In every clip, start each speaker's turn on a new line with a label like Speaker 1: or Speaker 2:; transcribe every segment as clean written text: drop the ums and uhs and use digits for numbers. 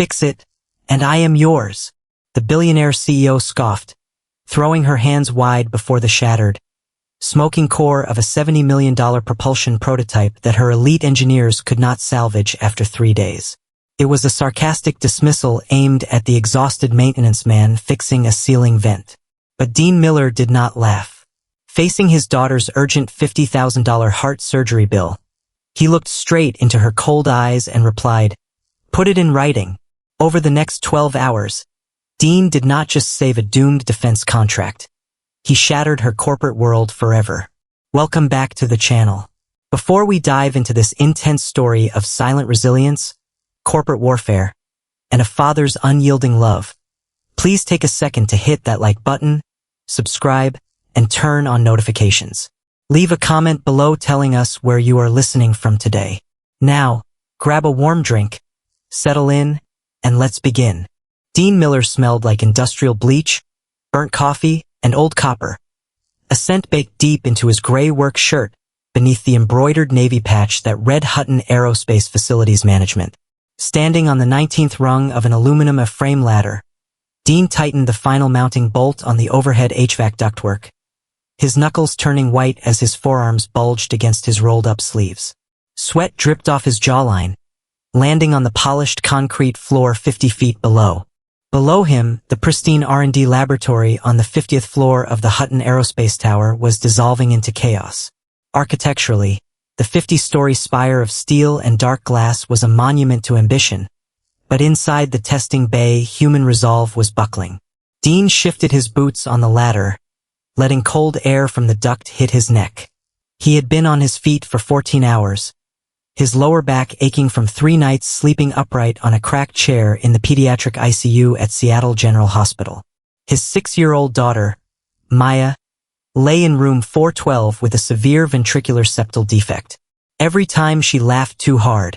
Speaker 1: Fix it, and I am yours. The billionaire CEO scoffed, throwing her hands wide before the shattered, smoking core of a $70 million propulsion prototype that her elite engineers could not salvage after 3 days. It was a sarcastic dismissal aimed at the exhausted maintenance man fixing a ceiling vent. But Dean Miller did not laugh. Facing his daughter's urgent $50,000 heart surgery bill, he looked straight into her cold eyes and replied, "Put it in writing." Over the next 12 hours, Dean did not just save a doomed defense contract. He shattered her corporate world forever. Welcome back to the channel. Before we dive into this intense story of silent resilience, corporate warfare, and a father's unyielding love, please take a second to hit that like button, subscribe, and turn on notifications. Leave a comment below telling us where you are listening from today. Now, grab a warm drink, settle in, and let's begin. Dean Miller smelled like industrial bleach, burnt coffee, and old copper. A scent baked deep into his gray work shirt beneath the embroidered navy patch that read Hutton Aerospace Facilities Management. Standing on the 19th rung of an aluminum frame ladder, Dean tightened the final mounting bolt on the overhead HVAC ductwork, his knuckles turning white as his forearms bulged against his rolled-up sleeves. Sweat dripped off his jawline, landing on the polished concrete floor 50 feet below. Below him, the pristine R&D laboratory on the 50th floor of the Hutton Aerospace Tower was dissolving into chaos. Architecturally, the 50-story spire of steel and dark glass was a monument to ambition, but inside the testing bay, human resolve was buckling. Dean shifted his boots on the ladder, letting cold air from the duct hit his neck. He had been on his feet for 14 hours, his lower back aching from 3 nights sleeping upright on a cracked chair in the pediatric ICU at Seattle General Hospital. His 6-year-old daughter, Maya, lay in room 412 with a severe ventricular septal defect. Every time she laughed too hard,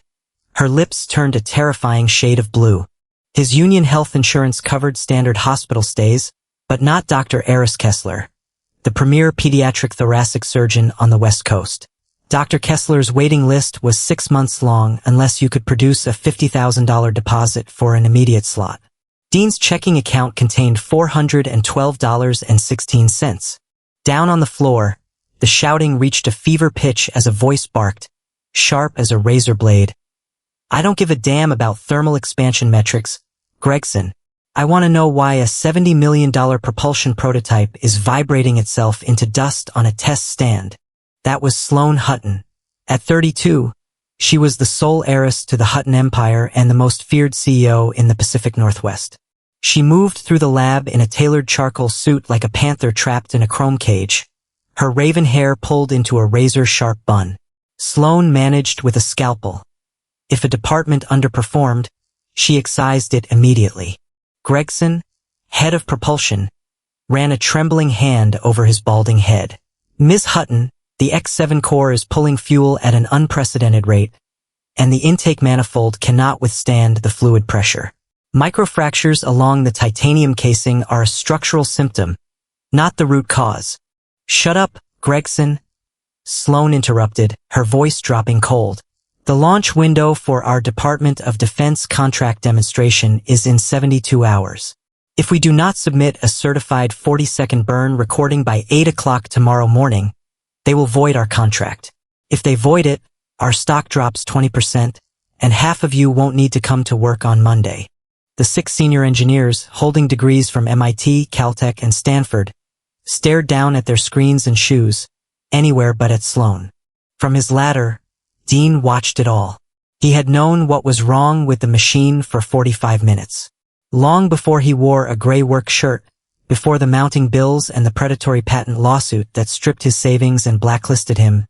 Speaker 1: her lips turned a terrifying shade of blue. His union health insurance covered standard hospital stays, but not Dr. Eris Kessler, the premier pediatric thoracic surgeon on the West Coast. Dr. Kessler's waiting list was 6 months long unless you could produce a $50,000 deposit for an immediate slot. Dean's checking account contained $412.16. Down on the floor, the shouting reached a fever pitch as a voice barked, sharp as a razor blade. "I don't give a damn about thermal expansion metrics, Gregson. I want to know why a $70 million propulsion prototype is vibrating itself into dust on a test stand." That was Sloane Hutton. At 32, she was the sole heiress to the Hutton Empire and the most feared CEO in the Pacific Northwest. She moved through the lab in a tailored charcoal suit like a panther trapped in a chrome cage, her raven hair pulled into a razor-sharp bun. Sloane managed with a scalpel. If a department underperformed, she excised it immediately. Gregson, head of propulsion, ran a trembling hand over his balding head. "Ms. Hutton, the X7 core is pulling fuel at an unprecedented rate, and the intake manifold cannot withstand the fluid pressure. Microfractures along the titanium casing are a structural symptom, not the root cause." "Shut up, Gregson," Sloane interrupted, her voice dropping cold. "The launch window for our Department of Defense contract demonstration is in 72 hours. If we do not submit a certified 40-second burn recording by 8 o'clock tomorrow morning, they will void our contract. If they void it, our stock drops 20%, and half of you won't need to come to work on Monday." The 6 senior engineers, holding degrees from MIT, Caltech, and Stanford, stared down at their screens and shoes, anywhere but at Sloane. From his ladder, Dean watched it all. He had known what was wrong with the machine for 45 minutes. Long before he wore a gray work shirt, before the mounting bills and the predatory patent lawsuit that stripped his savings and blacklisted him,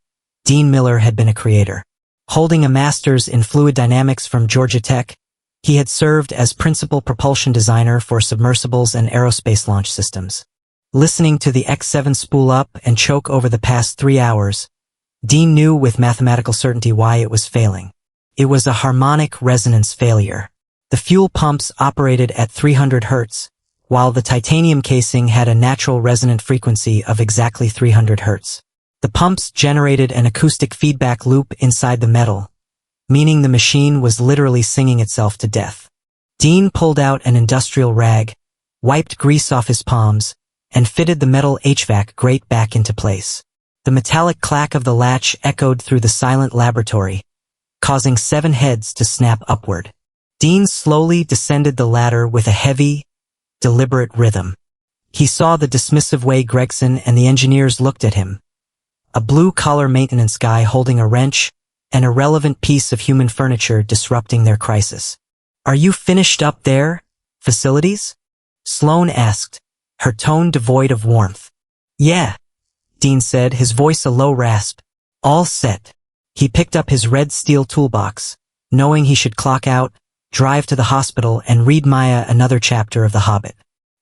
Speaker 1: Dean Miller had been a creator. Holding a master's in fluid dynamics from Georgia Tech, he had served as principal propulsion designer for submersibles and aerospace launch systems. Listening to the X7 spool up and choke over the past 3 hours, Dean knew with mathematical certainty why it was failing. It was a harmonic resonance failure. The fuel pumps operated at 300 Hz, while the titanium casing had a natural resonant frequency of exactly 300 Hz. The pumps generated an acoustic feedback loop inside the metal, meaning the machine was literally singing itself to death. Dean pulled out an industrial rag, wiped grease off his palms, and fitted the metal HVAC grate back into place. The metallic clack of the latch echoed through the silent laboratory, causing 7 heads to snap upward. Dean slowly descended the ladder with a heavy, deliberate rhythm. He saw the dismissive way Gregson and the engineers looked at him. A blue-collar maintenance guy holding a wrench, an irrelevant piece of human furniture disrupting their crisis. "Are you finished up there, facilities?" Sloane asked, her tone devoid of warmth. "Yeah," Dean said, his voice a low rasp. "All set." He picked up his red steel toolbox, knowing he should clock out, drive to the hospital, and read Maya another chapter of The Hobbit.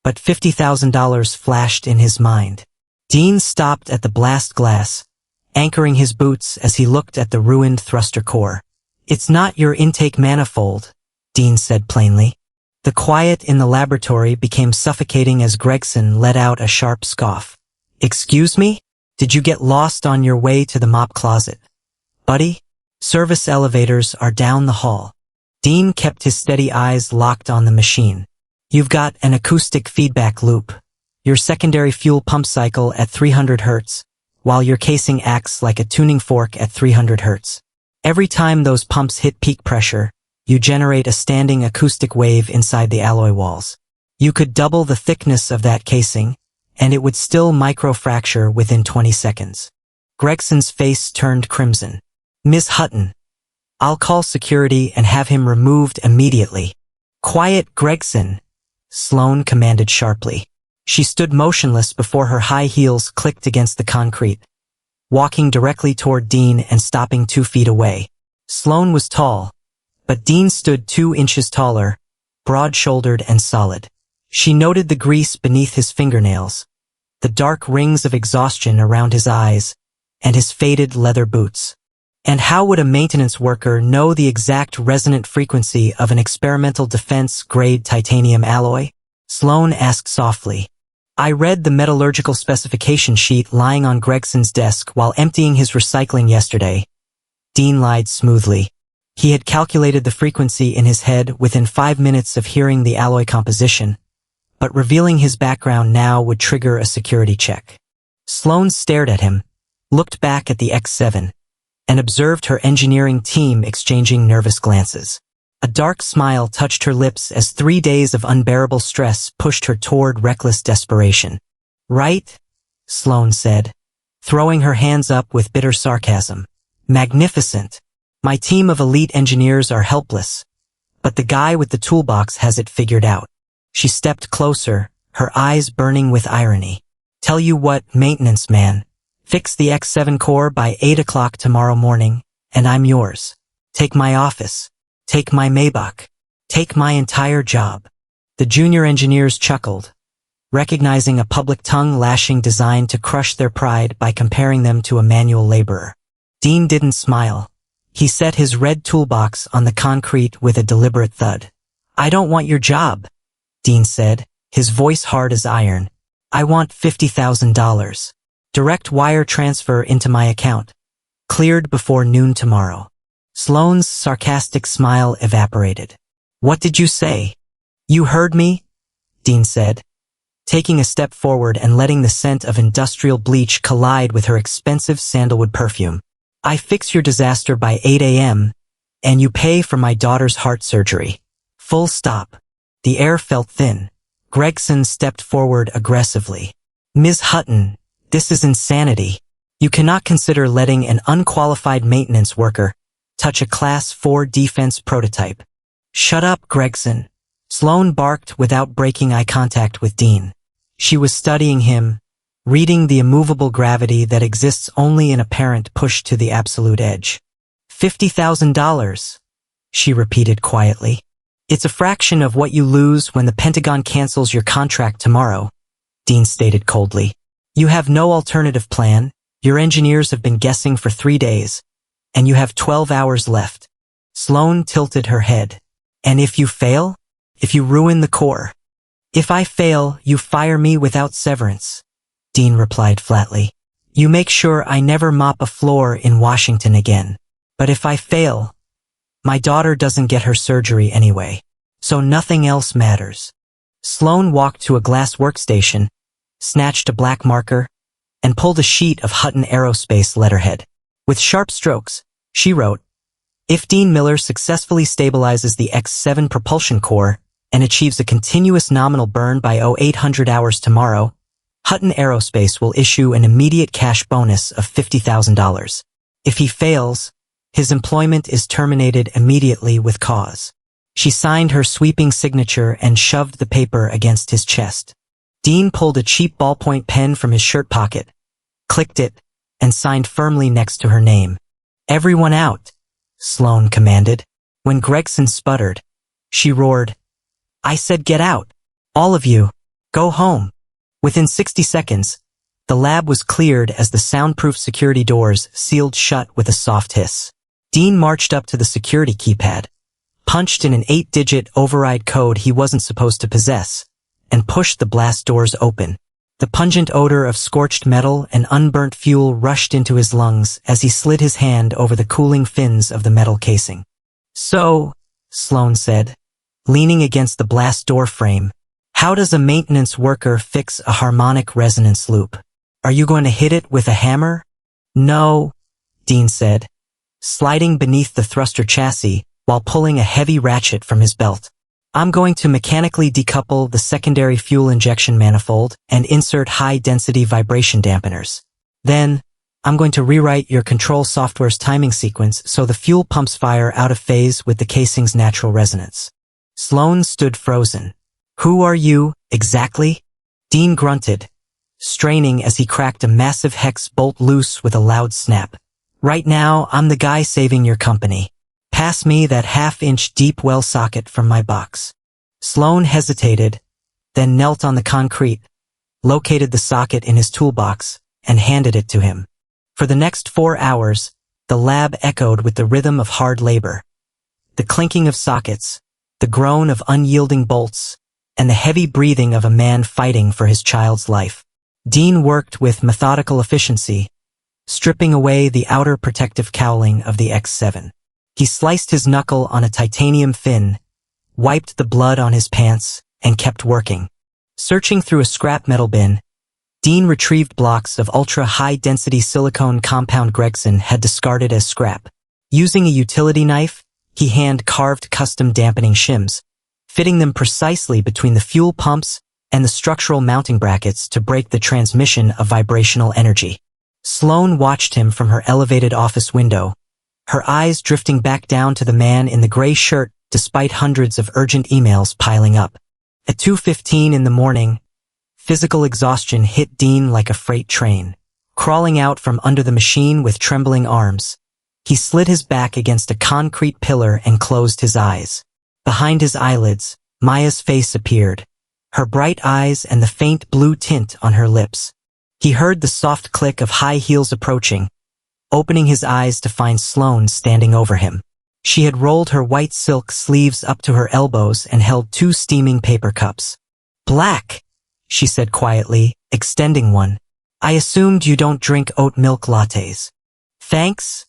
Speaker 1: But $50,000 flashed in his mind. Dean stopped at the blast glass, anchoring his boots as he looked at the ruined thruster core. "It's not your intake manifold," Dean said plainly. The quiet in the laboratory became suffocating as Gregson let out a sharp scoff. "Excuse me? Did you get lost on your way to the mop closet, buddy? Service elevators are down the hall." Dean kept his steady eyes locked on the machine. "You've got an acoustic feedback loop. Your secondary fuel pump cycle at 300 Hz, while your casing acts like a tuning fork at 300 Hz. Every time those pumps hit peak pressure, you generate a standing acoustic wave inside the alloy walls. You could double the thickness of that casing, and it would still microfracture within 20 seconds. Gregson's face turned crimson. "Ms. Hutton, I'll call security and have him removed immediately." "Quiet, Gregson," Sloane commanded sharply. She stood motionless before her high heels clicked against the concrete, walking directly toward Dean and stopping 2 feet away. Sloane was tall, but Dean stood 2 inches taller, broad-shouldered and solid. She noted the grease beneath his fingernails, the dark rings of exhaustion around his eyes, and his faded leather boots. And how would a maintenance worker know the exact resonant frequency of an experimental defense-grade titanium alloy? Sloane asked softly. "I read the metallurgical specification sheet lying on Gregson's desk while emptying his recycling yesterday." Dean lied smoothly. He had calculated the frequency in his head within 5 minutes of hearing the alloy composition, but revealing his background now would trigger a security check. Sloane stared at him, looked back at the X7, and observed her engineering team exchanging nervous glances. A dark smile touched her lips as 3 days of unbearable stress pushed her toward reckless desperation. "Right?" Sloane said, throwing her hands up with bitter sarcasm. "Magnificent. My team of elite engineers are helpless, but the guy with the toolbox has it figured out." She stepped closer, her eyes burning with irony. "Tell you what, maintenance man. Fix the X7 core by 8 o'clock tomorrow morning, and I'm yours. Take my office. Take my Maybach. Take my entire job." The junior engineers chuckled, recognizing a public tongue-lashing designed to crush their pride by comparing them to a manual laborer. Dean didn't smile. He set his red toolbox on the concrete with a deliberate thud. "I don't want your job," Dean said, his voice hard as iron. "I want $50,000. Direct wire transfer into my account. Cleared before noon tomorrow." Sloane's sarcastic smile evaporated. "What did you say?" "You heard me," Dean said, taking a step forward and letting the scent of industrial bleach collide with her expensive sandalwood perfume. "I fix your disaster by 8 a.m., and you pay for my daughter's heart surgery. Full stop." The air felt thin. Gregson stepped forward aggressively. "Ms. Hutton, this is insanity. You cannot consider letting an unqualified maintenance worker touch a Class 4 defense prototype." "Shut up, Gregson," Sloane barked without breaking eye contact with Dean. She was studying him, reading the immovable gravity that exists only in a parent pushed to the absolute edge. $50,000, she repeated quietly. "It's a fraction of what you lose when the Pentagon cancels your contract tomorrow," Dean stated coldly. "You have no alternative plan. Your engineers have been guessing for 3 days, and you have 12 hours left." Sloane tilted her head. "And if you fail? If you ruin the core?" "If I fail, you fire me without severance," Dean replied flatly. "You make sure I never mop a floor in Washington again. But if I fail, my daughter doesn't get her surgery anyway." so nothing else matters. Sloane walked to a glass workstation, snatched a black marker, and pulled a sheet of Hutton Aerospace letterhead. With sharp strokes, she wrote, "If Dean Miller successfully stabilizes the X7 propulsion core and achieves a continuous nominal burn by 0800 hours tomorrow, Hutton Aerospace will issue an immediate cash bonus of $50,000. If he fails, his employment is terminated immediately with cause." She signed her sweeping signature and shoved the paper against his chest. Dean pulled a cheap ballpoint pen from his shirt pocket, clicked it, and signed firmly next to her name. "Everyone out," Sloane commanded. When Gregson sputtered, she roared, "I said get out. All of you, go home." Within 60 seconds, the lab was cleared as the soundproof security doors sealed shut with a soft hiss. Dean marched up to the security keypad, punched in an 8-digit override code he wasn't supposed to possess, and pushed the blast doors open. The pungent odor of scorched metal and unburnt fuel rushed into his lungs as he slid his hand over the cooling fins of the metal casing. "So," Sloane said, leaning against the blast door frame, "how does a maintenance worker fix a harmonic resonance loop? Are you going to hit it with a hammer?" "No," Dean said, sliding beneath the thruster chassis while pulling a heavy ratchet from his belt. "I'm going to mechanically decouple the secondary fuel injection manifold and insert high-density vibration dampeners. Then, I'm going to rewrite your control software's timing sequence so the fuel pumps fire out of phase with the casing's natural resonance." Sloane stood frozen. "Who are you, exactly?" Dean grunted, straining as he cracked a massive hex bolt loose with a loud snap. "Right now, I'm the guy saving your company. Pass me that half-inch deep well socket from my box." Sloane hesitated, then knelt on the concrete, located the socket in his toolbox, and handed it to him. For the next 4 hours, the lab echoed with the rhythm of hard labor. The clinking of sockets, the groan of unyielding bolts, and the heavy breathing of a man fighting for his child's life. Dean worked with methodical efficiency, stripping away the outer protective cowling of the X7. He sliced his knuckle on a titanium fin, wiped the blood on his pants, and kept working. Searching through a scrap metal bin, Dean retrieved blocks of ultra-high-density silicone compound Gregson had discarded as scrap. Using a utility knife, he hand-carved custom dampening shims, fitting them precisely between the fuel pumps and the structural mounting brackets to break the transmission of vibrational energy. Sloane watched him from her elevated office window, her eyes drifting back down to the man in the gray shirt despite hundreds of urgent emails piling up. At 2:15 in the morning, physical exhaustion hit Dean like a freight train. Crawling out from under the machine with trembling arms, he slid his back against a concrete pillar and closed his eyes. Behind his eyelids, Maya's face appeared, her bright eyes and the faint blue tint on her lips. He heard the soft click of high heels approaching, opening his eyes to find Sloane standing over him. She had rolled her white silk sleeves up to her elbows and held 2 steaming paper cups. "Black," she said quietly, extending one. "I assumed you don't drink oat milk lattes." "Thanks,"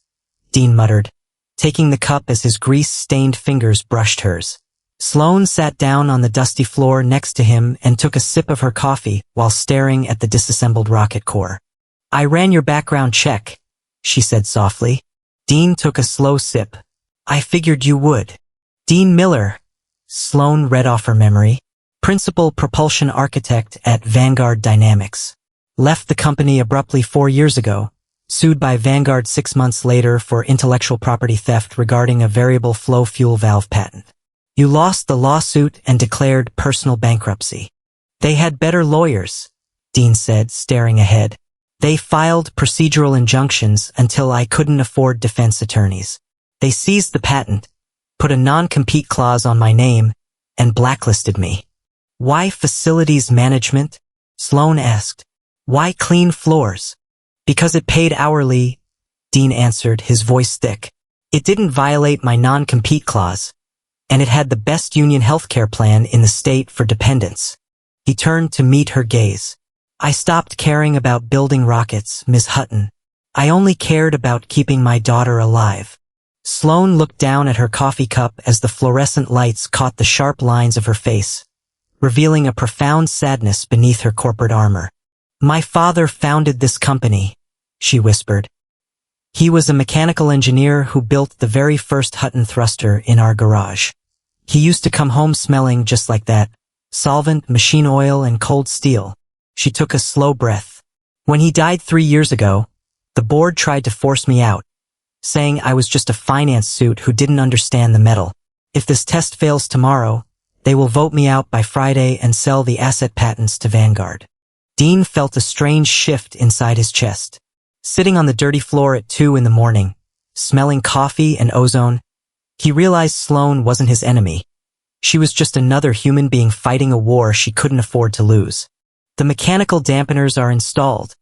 Speaker 1: Dean muttered, taking the cup as his grease-stained fingers brushed hers. Sloane sat down on the dusty floor next to him and took a sip of her coffee while staring at the disassembled rocket core. "I ran your background check," she said softly. Dean took a slow sip. "I figured you would." "Dean Miller," Sloane read off her memory, "principal propulsion architect at Vanguard Dynamics. Left the company abruptly 4 years ago, sued by Vanguard 6 months later for intellectual property theft regarding a variable flow fuel valve patent. You lost the lawsuit and declared personal bankruptcy." "They had better lawyers," Dean said, staring ahead. "They filed procedural injunctions until I couldn't afford defense attorneys. They seized the patent, put a non-compete clause on my name, and blacklisted me." "Why facilities management?" Sloane asked. "Why clean floors?" "Because it paid hourly," Dean answered, his voice thick. "It didn't violate my non-compete clause, and it had the best union healthcare plan in the state for dependents." He turned to meet her gaze. "I stopped caring about building rockets, Miss Hutton. I only cared about keeping my daughter alive." Sloane looked down at her coffee cup as the fluorescent lights caught the sharp lines of her face, revealing a profound sadness beneath her corporate armor. "My father founded this company," she whispered. "He was a mechanical engineer who built the very first Hutton thruster in our garage. He used to come home smelling just like that, solvent, machine oil, and cold steel." She took a slow breath. "When he died 3 years ago, the board tried to force me out, saying I was just a finance suit who didn't understand the metal. If this test fails tomorrow, they will vote me out by Friday and sell the asset patents to Vanguard." Dean felt a strange shift inside his chest. Sitting on the dirty floor at 2 in the morning, smelling coffee and ozone, he realized Sloane wasn't his enemy. She was just another human being fighting a war she couldn't afford to lose. "The mechanical dampeners are installed,"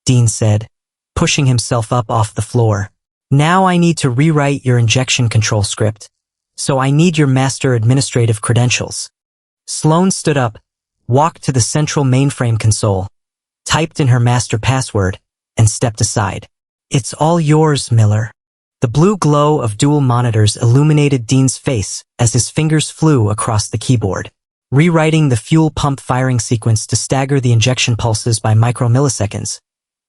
Speaker 1: Dean said, pushing himself up off the floor. "Now I need to rewrite your injection control script, so I need your master administrative credentials." Sloane stood up, walked to the central mainframe console, typed in her master password, and stepped aside. "It's all yours, Miller." The blue glow of dual monitors illuminated Dean's face as his fingers flew across the keyboard. Rewriting the fuel pump firing sequence to stagger the injection pulses by micromilliseconds,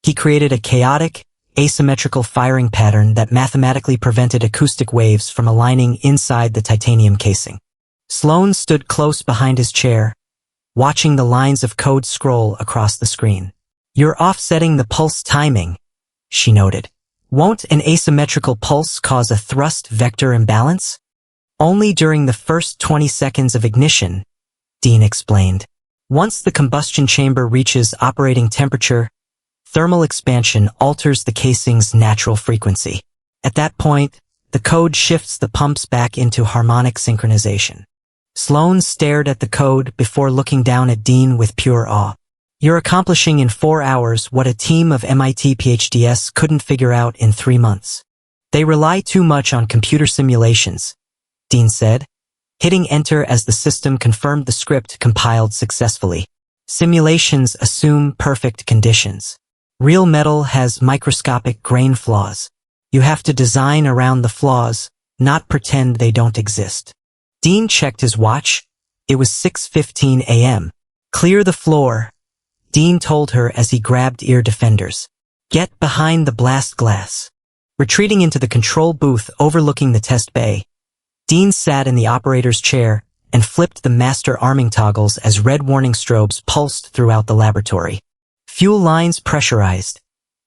Speaker 1: he created a chaotic, asymmetrical firing pattern that mathematically prevented acoustic waves from aligning inside the titanium casing. Sloane stood close behind his chair, watching the lines of code scroll across the screen. "You're offsetting the pulse timing," she noted. "Won't an asymmetrical pulse cause a thrust vector imbalance?" "Only during the first 20 seconds of ignition," Dean explained. "Once the combustion chamber reaches operating temperature, thermal expansion alters the casing's natural frequency. At that point, the code shifts the pumps back into harmonic synchronization." Sloane stared at the code before looking down at Dean with pure awe. "You're accomplishing in 4 hours what a team of MIT PhDs couldn't figure out in 3 months. They rely too much on computer simulations," Dean said, hitting enter as the system confirmed the script compiled successfully. "Simulations assume perfect conditions. Real metal has microscopic grain flaws. You have to design around the flaws, not pretend they don't exist." Dean checked his watch. It was 6:15 a.m. "Clear the floor," Dean told her as he grabbed ear defenders. "Get behind the blast glass." Retreating into the control booth overlooking the test bay, Dean sat in the operator's chair and flipped the master arming toggles as red warning strobes pulsed throughout the laboratory. "Fuel lines pressurized,"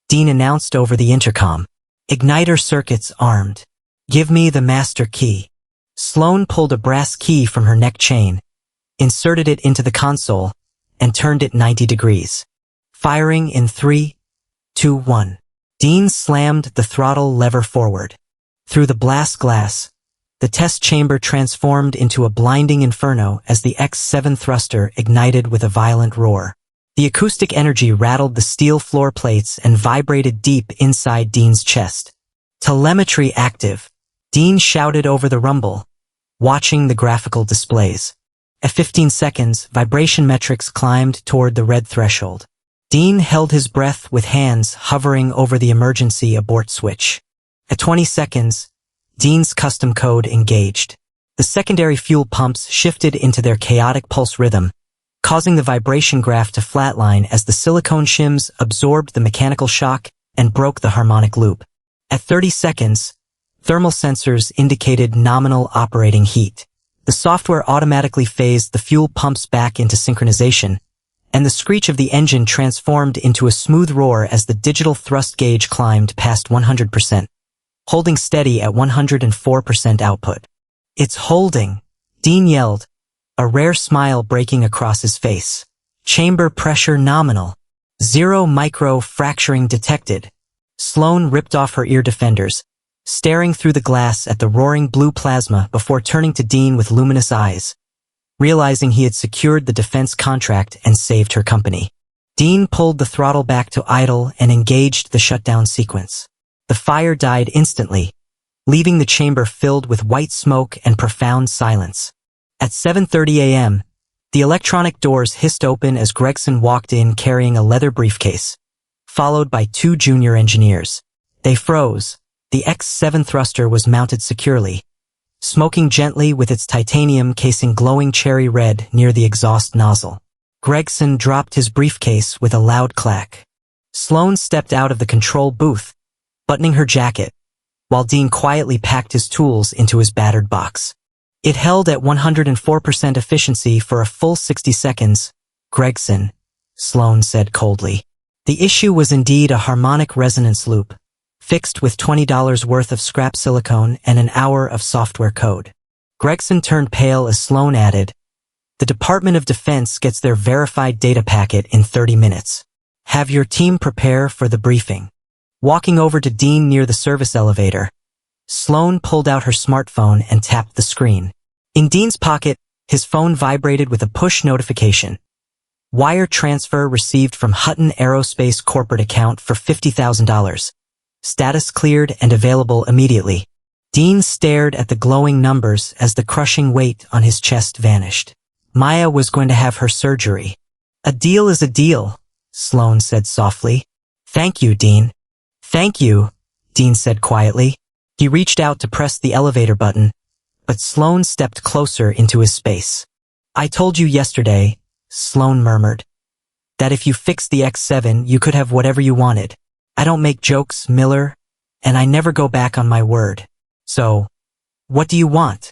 Speaker 1: Dean announced over the intercom. "Igniter circuits armed. Give me the master key." Sloane pulled a brass key from her neck chain, inserted it into the console, and turned it 90 degrees. "Firing in 3, 2, 1. Dean slammed the throttle lever forward. Through the blast glass, the test chamber transformed into a blinding inferno as the X7 thruster ignited with a violent roar. The acoustic energy rattled the steel floor plates and vibrated deep inside Dean's chest. "Telemetry active," Dean shouted over the rumble, watching the graphical displays. At 15 seconds, vibration metrics climbed toward the red threshold. Dean held his breath with hands hovering over the emergency abort switch. At 20 seconds, Dean's custom code engaged. The secondary fuel pumps shifted into their chaotic pulse rhythm, causing the vibration graph to flatline as the silicone shims absorbed the mechanical shock and broke the harmonic loop. At 30 seconds, thermal sensors indicated nominal operating heat. The software automatically phased the fuel pumps back into synchronization, and the screech of the engine transformed into a smooth roar as the digital thrust gauge climbed past 100%, holding steady at 104% output. "It's holding," Dean yelled, a rare smile breaking across his face. "Chamber pressure nominal. 0 micro fracturing detected." Sloane ripped off her ear defenders, staring through the glass at the roaring blue plasma before turning to Dean with luminous eyes, realizing he had secured the defense contract and saved her company. Dean pulled the throttle back to idle and engaged the shutdown sequence. The fire died instantly, leaving the chamber filled with white smoke and profound silence. At 7:30 a.m., the electronic doors hissed open as Gregson walked in carrying a leather briefcase, followed by 2 junior engineers. They froze, The X-7 thruster was mounted securely, smoking gently with its titanium casing glowing cherry red near the exhaust nozzle. Gregson dropped his briefcase with a loud clack. Sloane stepped out of the control booth, buttoning her jacket, while Dean quietly packed his tools into his battered box. It held at 104% efficiency for a full 60 seconds. Gregson, Sloane said coldly. The issue was indeed a harmonic resonance loop, fixed with $20 worth of scrap silicone and an hour of software code. Gregson turned pale as Sloane added, "The Department of Defense gets their verified data packet in 30 minutes. Have your team prepare for the briefing." Walking over to Dean near the service elevator, Sloane pulled out her smartphone and tapped the screen. In Dean's pocket, his phone vibrated with a push notification. Wire transfer received from Hutton Aerospace corporate account for $50,000. Status cleared and available immediately. Dean stared at the glowing numbers as the crushing weight on his chest vanished. Maya was going to have her surgery. "A deal is a deal," Sloane said softly. "Thank you, Dean." "Thank you," Dean said quietly. He reached out to press the elevator button, but Sloane stepped closer into his space. "I told you yesterday," Sloane murmured, "that if you fixed the X-7 you could have whatever you wanted. I don't make jokes, Miller, and I never go back on my word. So, what do you want?"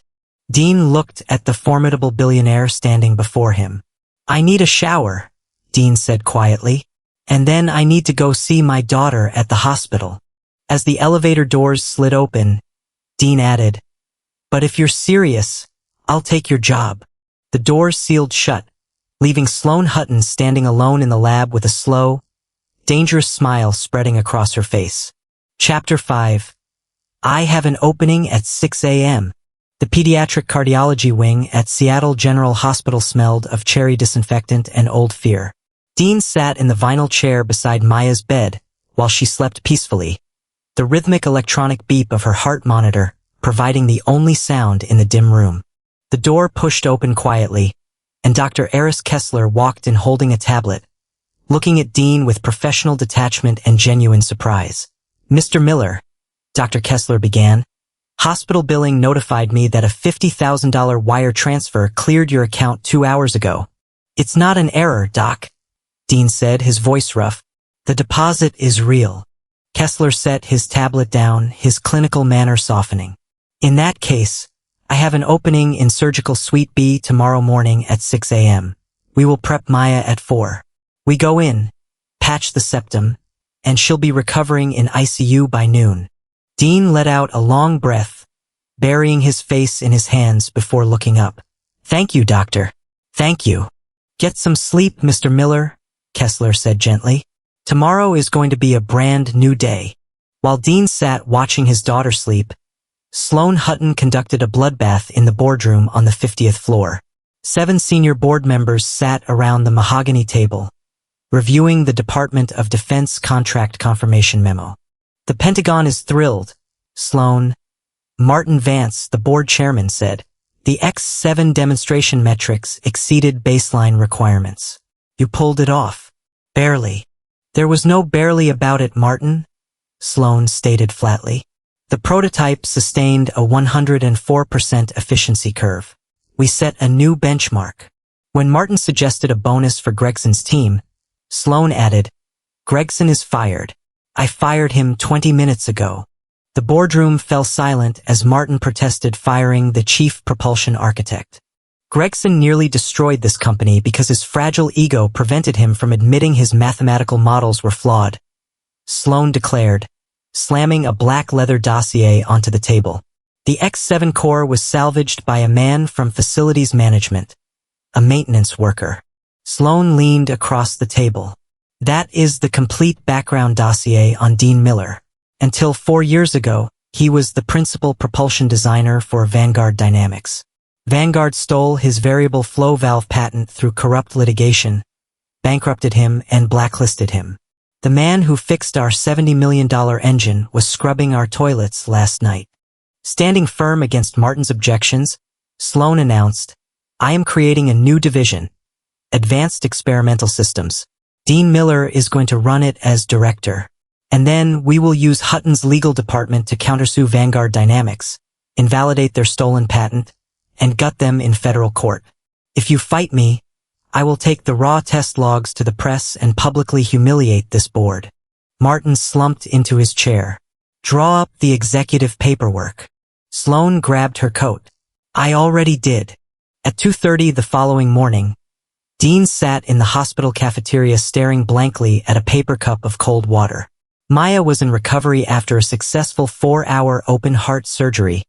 Speaker 1: Dean looked at the formidable billionaire standing before him. "I need a shower," Dean said quietly, "and then I need to go see my daughter at the hospital." As the elevator doors slid open, Dean added, "But if you're serious, I'll take your job." The doors sealed shut, leaving Sloane Hutton standing alone in the lab with a slow, dangerous smile spreading across her face. Chapter 5. I have an opening at 6 a.m. The pediatric cardiology wing at Seattle General Hospital smelled of cherry disinfectant and old fear. Dean sat in the vinyl chair beside Maya's bed while she slept peacefully, the rhythmic electronic beep of her heart monitor providing the only sound in the dim room. The door pushed open quietly, and Dr. Eris Kessler walked in holding a tablet, looking at Dean with professional detachment and genuine surprise. "Mr. Miller," Dr. Kessler began, "hospital billing notified me that a $50,000 wire transfer cleared your account 2 hours ago." "It's not an error, Doc," Dean said, his voice rough. "The deposit is real." Kessler set his tablet down, his clinical manner softening. "In that case, I have an opening in Surgical Suite B tomorrow morning at 6 a.m. We will prep Maya at 4. We go in, patch the septum, and she'll be recovering in ICU by noon." Dean let out a long breath, burying his face in his hands before looking up. "Thank you, doctor. Thank you." "Get some sleep, Mr. Miller," Kessler said gently. "Tomorrow is going to be a brand new day." While Dean sat watching his daughter sleep, Sloane Hutton conducted a bloodbath in the boardroom on the 50th floor. 7 senior board members sat around the mahogany table, reviewing the Department of Defense contract confirmation memo. "The Pentagon is thrilled, Sloane," Martin Vance, the board chairman, said. "The X-7 demonstration metrics exceeded baseline requirements. You pulled it off." "Barely." "There was no barely about it, Martin," Sloane stated flatly. "The prototype sustained a 104% efficiency curve. We set a new benchmark." When Martin suggested a bonus for Gregson's team, Sloane added, "Gregson is fired. I fired him 20 minutes ago." The boardroom fell silent as Martin protested firing the chief propulsion architect. Gregson nearly destroyed this company because his fragile ego prevented him from admitting his mathematical models were flawed, Sloane declared, slamming a black leather dossier onto the table. The X-7 core was salvaged by a man from facilities management, a maintenance worker. Sloane leaned across the table. "That is the complete background dossier on Dean Miller. Until 4 years ago, he was the principal propulsion designer for Vanguard Dynamics. Vanguard stole his variable flow valve patent through corrupt litigation, bankrupted him, and blacklisted him. The man who fixed our $70 million engine was scrubbing our toilets last night." Standing firm against Martin's objections, Sloane announced, "I am creating a new division, Advanced Experimental Systems. Dean Miller is going to run it as director." And then we will use Hutton's legal department to countersue Vanguard Dynamics, invalidate their stolen patent, and gut them in federal court. If you fight me, I will take the raw test logs to the press and publicly humiliate this board. Martin slumped into his chair. Draw up the executive paperwork. Sloane grabbed her coat. I already did. At 2:30 the following morning, Dean sat in the hospital cafeteria staring blankly at a paper cup of cold water. Maya was in recovery after a successful 4-hour open-heart surgery,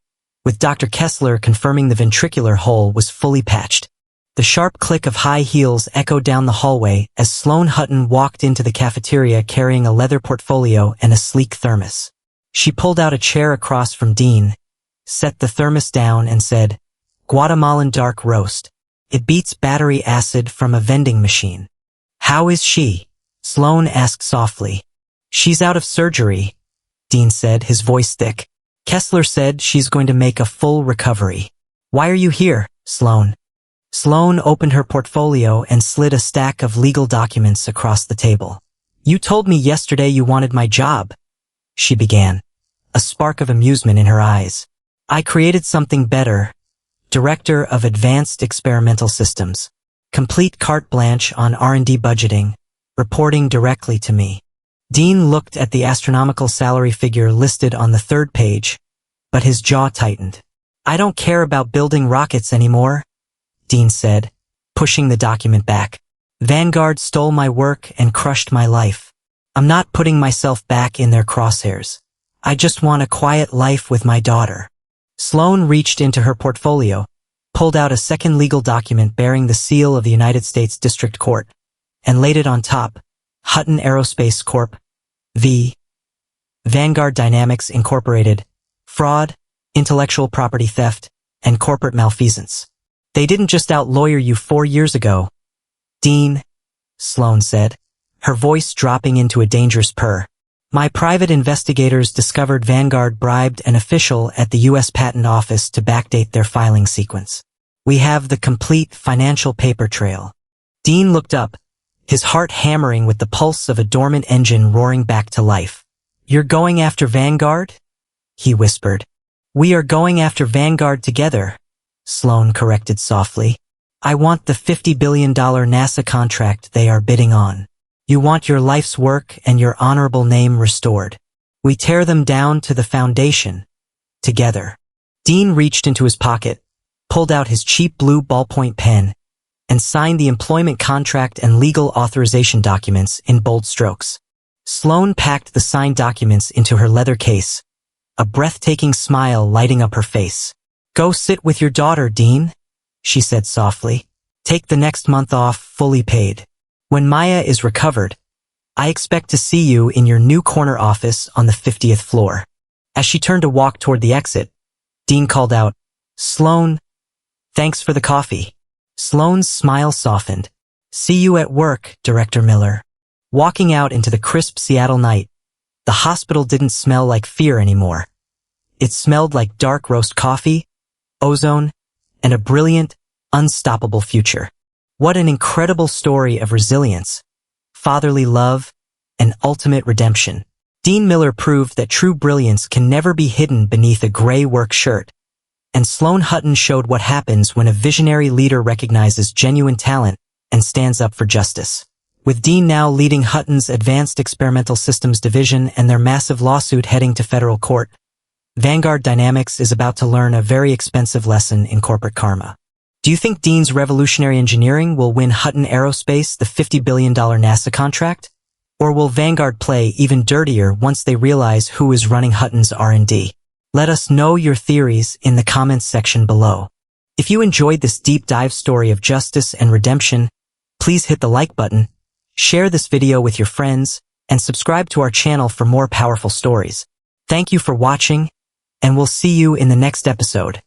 Speaker 1: with Dr. Kessler confirming the ventricular hole was fully patched. The sharp click of high heels echoed down the hallway as Sloane Hutton walked into the cafeteria carrying a leather portfolio and a sleek thermos. She pulled out a chair across from Dean, set the thermos down and said, Guatemalan dark roast. It beats battery acid from a vending machine. How is she? Sloane asked softly. She's out of surgery, Dean said, his voice thick. Kessler said she's going to make a full recovery. Why are you here, Sloane? Sloane opened her portfolio and slid a stack of legal documents across the table. You told me yesterday you wanted my job, she began, a spark of amusement in her eyes. I created something better. Director of Advanced Experimental Systems. Complete carte blanche on R&D budgeting, reporting directly to me. Dean looked at the astronomical salary figure listed on the third page, but his jaw tightened. I don't care about building rockets anymore, Dean said, pushing the document back. Vanguard stole my work and crushed my life. I'm not putting myself back in their crosshairs. I just want a quiet life with my daughter. Sloane reached into her portfolio, pulled out a second legal document bearing the seal of the United States District Court, and laid it on top. Hutton Aerospace Corp. v. Vanguard Dynamics Incorporated. Fraud, intellectual property theft, and corporate malfeasance. They didn't just out-lawyer you 4 years ago, Dean, Sloane said, her voice dropping into a dangerous purr. My private investigators discovered Vanguard bribed an official at the U.S. Patent Office to backdate their filing sequence. We have the complete financial paper trail. Dean looked up, his heart hammering with the pulse of a dormant engine roaring back to life. You're going after Vanguard? He whispered. We are going after Vanguard together, Sloane corrected softly. I want the $50 billion NASA contract they are bidding on. You want your life's work and your honorable name restored. We tear them down to the foundation. Together. Dean reached into his pocket, pulled out his cheap blue ballpoint pen, and signed the employment contract and legal authorization documents in bold strokes. Sloane packed the signed documents into her leather case, a breathtaking smile lighting up her face. Go sit with your daughter, Dean, she said softly. Take the next month off fully paid. When Maya is recovered, I expect to see you in your new corner office on the 50th floor. As she turned to walk toward the exit, Dean called out, Sloane, thanks for the coffee. Sloane's smile softened. See you at work, Director Miller. Walking out into the crisp Seattle night, the hospital didn't smell like fear anymore. It smelled like dark roast coffee, ozone, and a brilliant, unstoppable future. What an incredible story of resilience, fatherly love, and ultimate redemption. Dean Miller proved that true brilliance can never be hidden beneath a gray work shirt, and Sloane Hutton showed what happens when a visionary leader recognizes genuine talent and stands up for justice. With Dean now leading Hutton's Advanced Experimental Systems division and their massive lawsuit heading to federal court, Vanguard Dynamics is about to learn a very expensive lesson in corporate karma. Do you think Dean's revolutionary engineering will win Hutton Aerospace the $50 billion NASA contract? Or will Vanguard play even dirtier once they realize who is running Hutton's R&D? Let us know your theories in the comments section below. If you enjoyed this deep dive story of justice and redemption, please hit the like button, share this video with your friends, and subscribe to our channel for more powerful stories. Thank you for watching, and we'll see you in the next episode.